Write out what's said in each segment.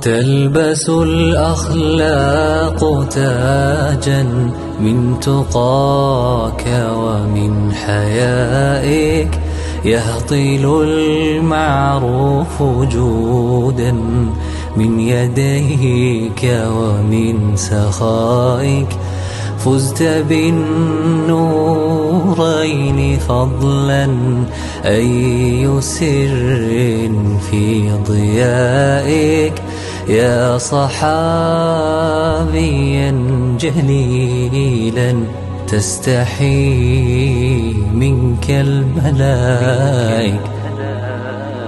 تلبس الأخلاق تاجا من تقاك ومن حيائك، يهطل المعروف جودا من يديك ومن سخائك. فزت بالنورين فضلا، أي سر في ضيائك، يا صحابيا جليلا تستحي منك الملائك.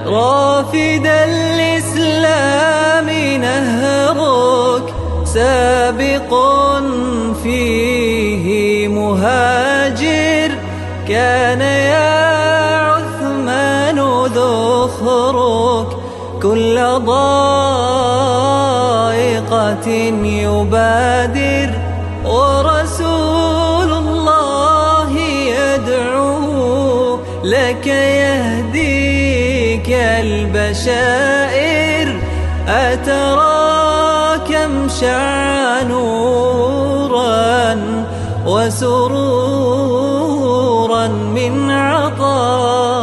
رافد الإسلام نهرك سابق فيه مهاجر، كان يا عثمان ذخرك كل ضائقة يبادر، ورسول الله يدعو لك يهديك البشائر. أترى كم شع نورا وسرورا من عطائك.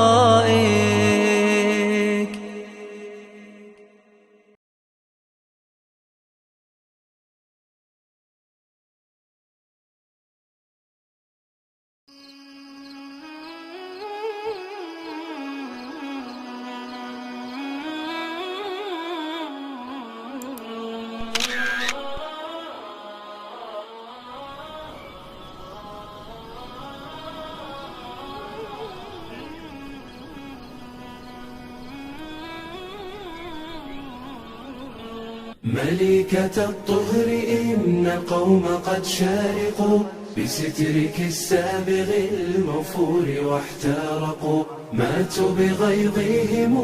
ملكة الطهر إن القوم قد شارقوا بسترك السابغ الموفور واحترقوا، ماتوا بغيظهم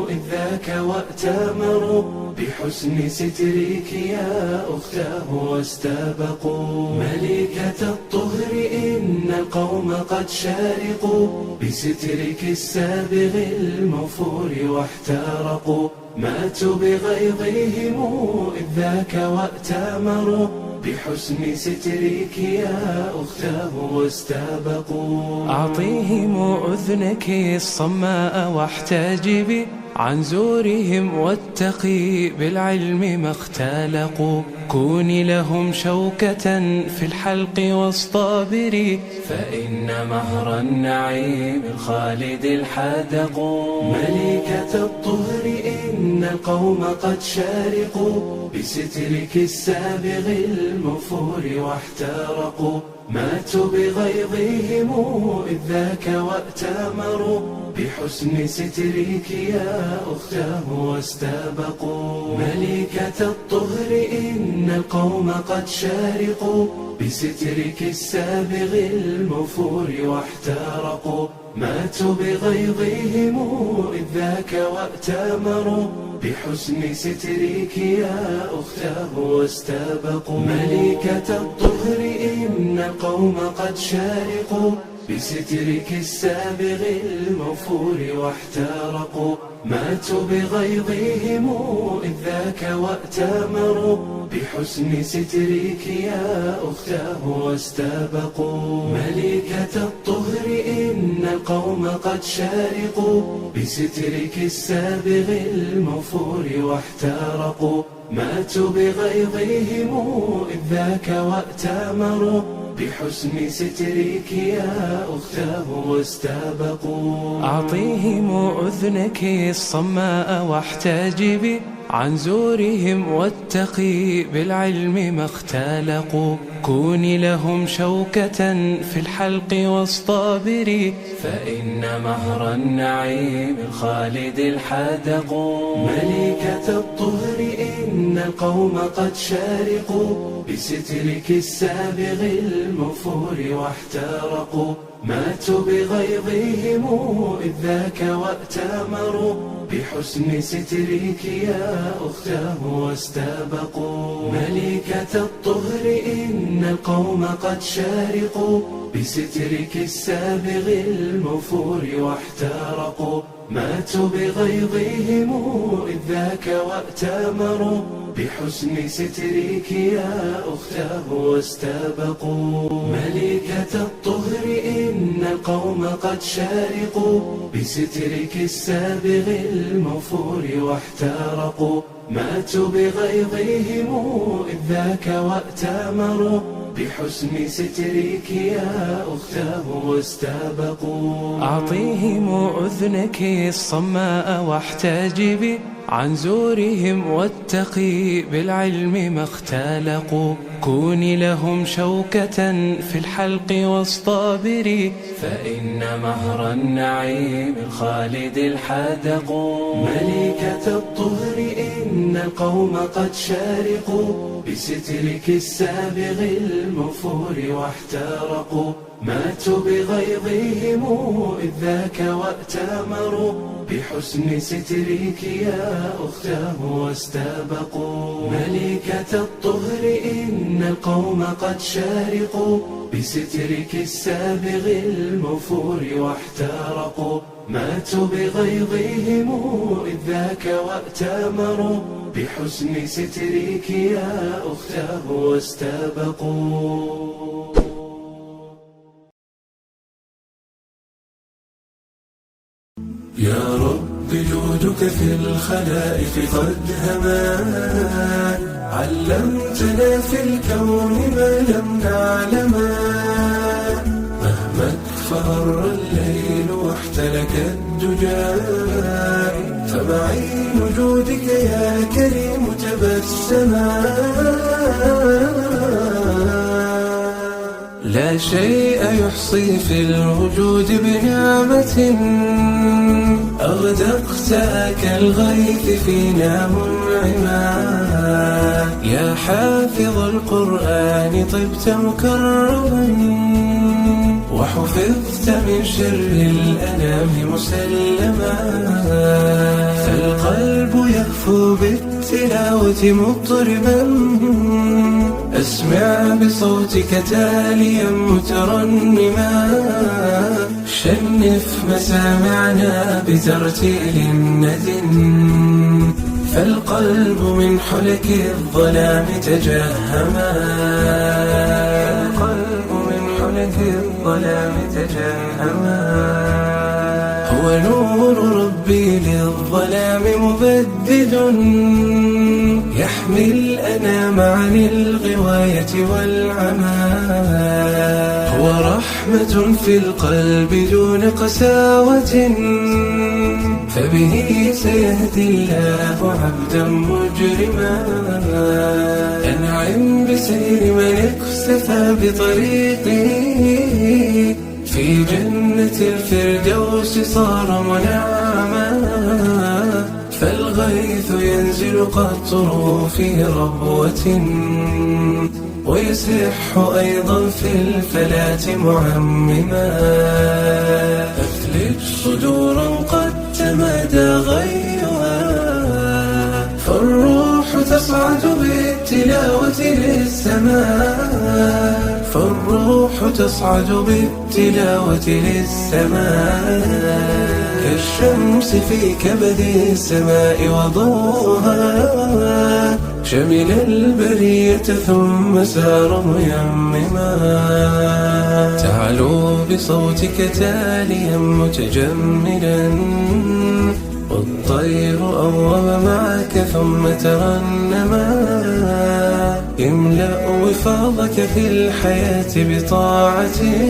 إذ ذاك وأتامروا بحسن سترك يا أختاه واستبقوا. ملكة الطهر إن القوم قد شارقوا بسترك السابغ الموفور واحترقوا، ماتوا بغيظهم إذ ذاك وأتامروا بحسن سترك يا أختاه واستبقوا. أعطيهم أذنك الصماء واحتجبي عن زورهم، واتقي بالعلم ما اختلقوا. كوني لهم شوكة في الحلق واصطبري، فإن مهر النعيم الخالد الحدق. ملكة الطهر إن القوم قد شارقوا بسترك السابغ الموفور واحترقوا، ماتوا بغيظهم إذ ذاك وأتامروا بحسن سترك يا أختاه واستبقوا. ملكة الطهر إن القوم قد شارقوا بسترك السابغ الموفور واحترقوا، ماتوا بغيظهم إذ ذاك وأتامروا بحسن سترك يا أختاه واستبقوا. ملكة الطهر إن القوم قد شارقوا بسترك السابغ الموفور واحترقوا، ماتوا بغيظهم إذ ذاك وأتامروا بحسن سترك يا أختاه واستبقوا. ملكة الطهر إن القوم قد شارقوا بسترك السابغ الموفور واحترقوا، ماتوا بغيظهم إذ ذاك وأتامروا بحسن سترك يا أختاه واستبقوا. أعطيهم أذنك الصماء واحتجبي عن زورهم، واتقي بالعلم ما اختلقوا. كوني لهم شوكة في الحلق واصطبري، فإن مهر النعيم الخالد الحدق. ملكة الطهر إن القوم قد شارقوا بسترك السابغ الموفور واحترقوا، ماتوا بغيظهم إذ ذاك وأتامروا بحسن سترك يا أختاه واستبقوا. ملكة الطهر إن القوم قد شارقوا بسترك السابغ الموفور واحترقوا، ماتوا بغيظهم إذ ذاك وأتامروا بحسن سترك يا أختاه واستبقوا. ملكة الطهر إن القوم قد شارقوا بسترك السابغ المفور واحترقوا. ماتوا بغيظهم إذ ذاك وأتامروا بحسن سترك يا أختاه واستبقوا. أعطيهم أذنك الصماء واحتجبي عن زورهم واتقي بالعلم ما اختلقوا. كوني لهم شوكة في الحلق واصطبري فإن مهر النعيم الخالد الحدق. ملكة الطهر إن القوم قد شارقوا بسترك السابغ المفور واحترقوا. ماتوا بغيظهم إذ ذاك وأتامروا بحسن سترك يا أختاه واستبقوا. ملكة الطهر إن القوم قد شارقوا بسترك السابغ المفور واحترقوا. ماتوا بغيظهم إذ ذاك وأتامروا بحسن سترك يا أختاه واستبقوا. يا رب جودك في الخلائق قد همان. علمتنا في الكون ما لم نعلما. مهما اكفر الليل واحتلك الدجى فمعين جودك يا كريم تبسما. لا شيء يحصي في الوجود بنعمة أغدقتها كالغيث فينا منعما. يا حافظ القرآن طبت مكرما وحفظت من شر الأنام مسلما. فالقلب يهفو بالتلاوة مضطربا أسمع بصوتك تاليا مترنما. شنف مسامعنا بترتيل ند فالقلب من حلك الظلام تجهما. فالقلب من حلك الظلام تجهما. هو نور ربي للظلام مبدد يحمي الأنام عن الغواية والعمى. هو رحمة في القلب دون قساوة فبه سيهدي الله عبدا مجرما. أنعم بسير من اقتفى بطريقه في جنة الفردوس صار منعما. فالغيث ينزل قطره في ربوة ويسح أيضا في الفلاة معمما. أثلج صدورا قد تمادى غيها فالروح تصعد بالتلاوة للسماء. فالروح تصعد بالتلاوة للسماء. كالشمس في كبد السماء وضوءها شمل البرية ثم سار ميمما. تعلو بصوتك تاليا متجملا والطير أوم معك ثم ترنما. املأ وفاضك في الحياة بطاعته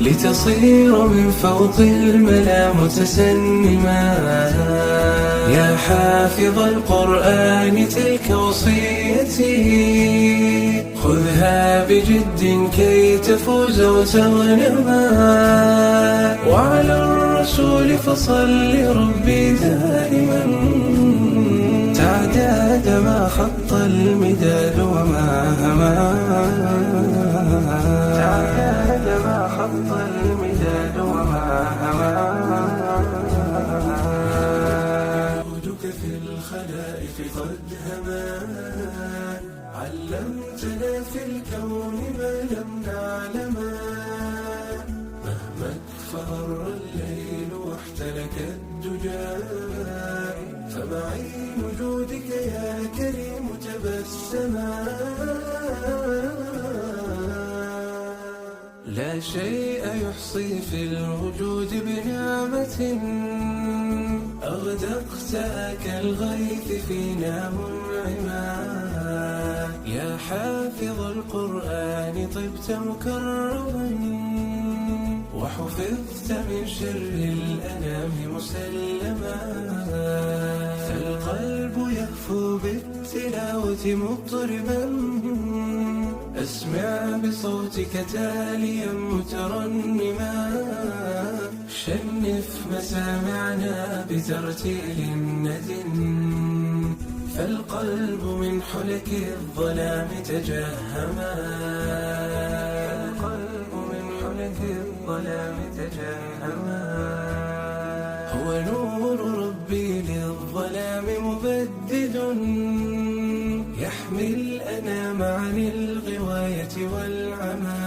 لتصير من فوق الملا متسنما. يا حافظ القرآن تلك وصيتي خذها بجد كي تفوز وتغنما. وعلى الرسول فصل ربي دائما تعداد ما خط المداد وما هما. تعداد ما خط المداد وما هما. جودك في الخلائق قد همان. علمتنا في الكون ما لم نعلما. مهما اكفر الليل واحتلك الدجى، فمعين جودك يا كريم تبسما. لا شيء يحصي في الوجود بنعمة أغدقت كالغيث فينا منعما. يا حافظ القرآن طبت مكرما وحفظت من شر الأنام مسلما. فالقلب يهفو بالتلاوة مضطربا أسمع بصوتك تاليا مترنما. شنف مسامعنا بترتيل ند فالقلب من حلك الظلام تجهما. القلب من حلك الظلام تجهما. هو نور ربي للظلام مبدد يحمي الأنام عن الغواية والعمى.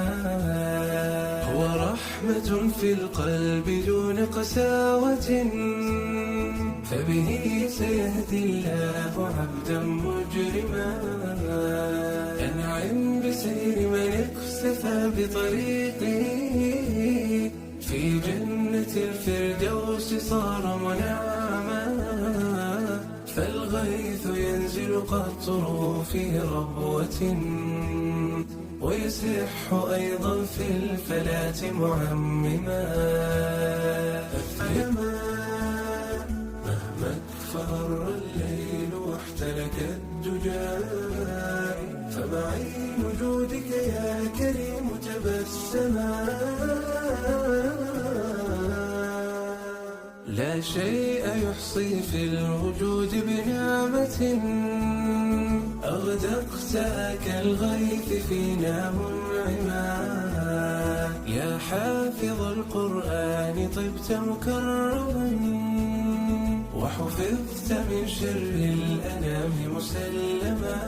هو رحمة في القلب دون قساوة فبه سيهدي الله عبدا مجرما. أنعم بسير من اقتفى بطريقه في جنة الفردوس صار منعما. فالغيث ينزل قطره في ربوة ويسح أيضا في الفلاة معمما. أفهما مهما اكفر الليل واحتلك الدجى، فمعين جودك يا كريم تبسما. لا شيء يحصي في الوجود بنعمة أغدقت كالغيث فينا منعما. يا حافظ القرآن طبت مكرما وحفظت من شر الأنام مسلما.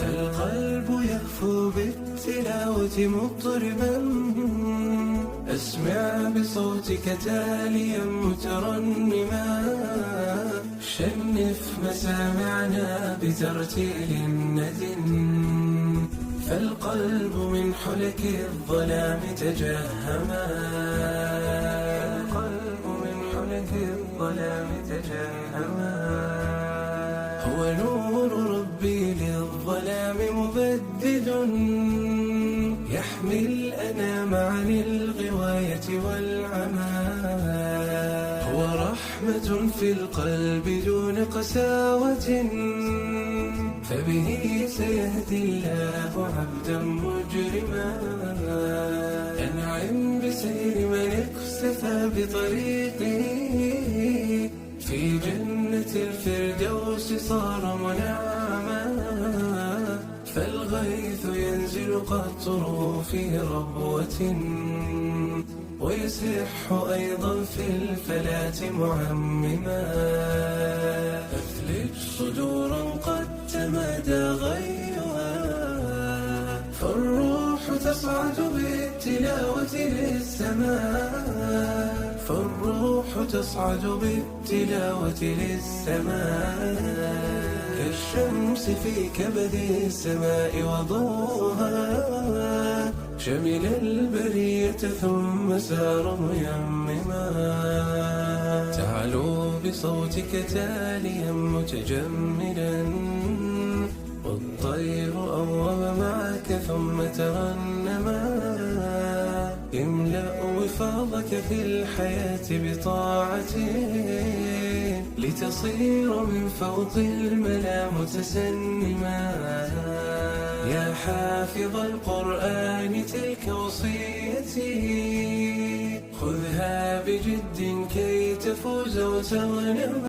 فالقلب يهفو بالتلاوة مضطربا أسمع بصوتك تاليا مترنما. شنف مسامعنا بترتيل ند فالقلب من حلك الظلام تجهما. القلب من حلك الظلام تجهما. هو نور ربي للظلام مبدد يحمي الأنام عن الغواية والعمى. هو رحمة في القلب دون قساوة فبه سيهدي الله عبدا مجرما. أنعم بسير من اقتفى بطريقه في جنة الفردوس صار منعما. فالغيث ينزل قطره في ربوة ويسح أيضا في الفلاة معمما. أثلج صدورا قد تمادى غيها فالروح تصعد بالتلاوة للسماء. فالروح تصعد بالتلاوة للسماء. كالشمس في كبد السماء وضوها شمل البرية ثم سار ميمما. تعلو بصوتك تاليا متجملا والطير أوم معك ثم ترنما. املأ وفاضك في الحياة بطاعته لتصير من فوق الملا متسنما. يا حافظ القرآن تلك وصيتي خذها بجد كي تفوز وتغنم.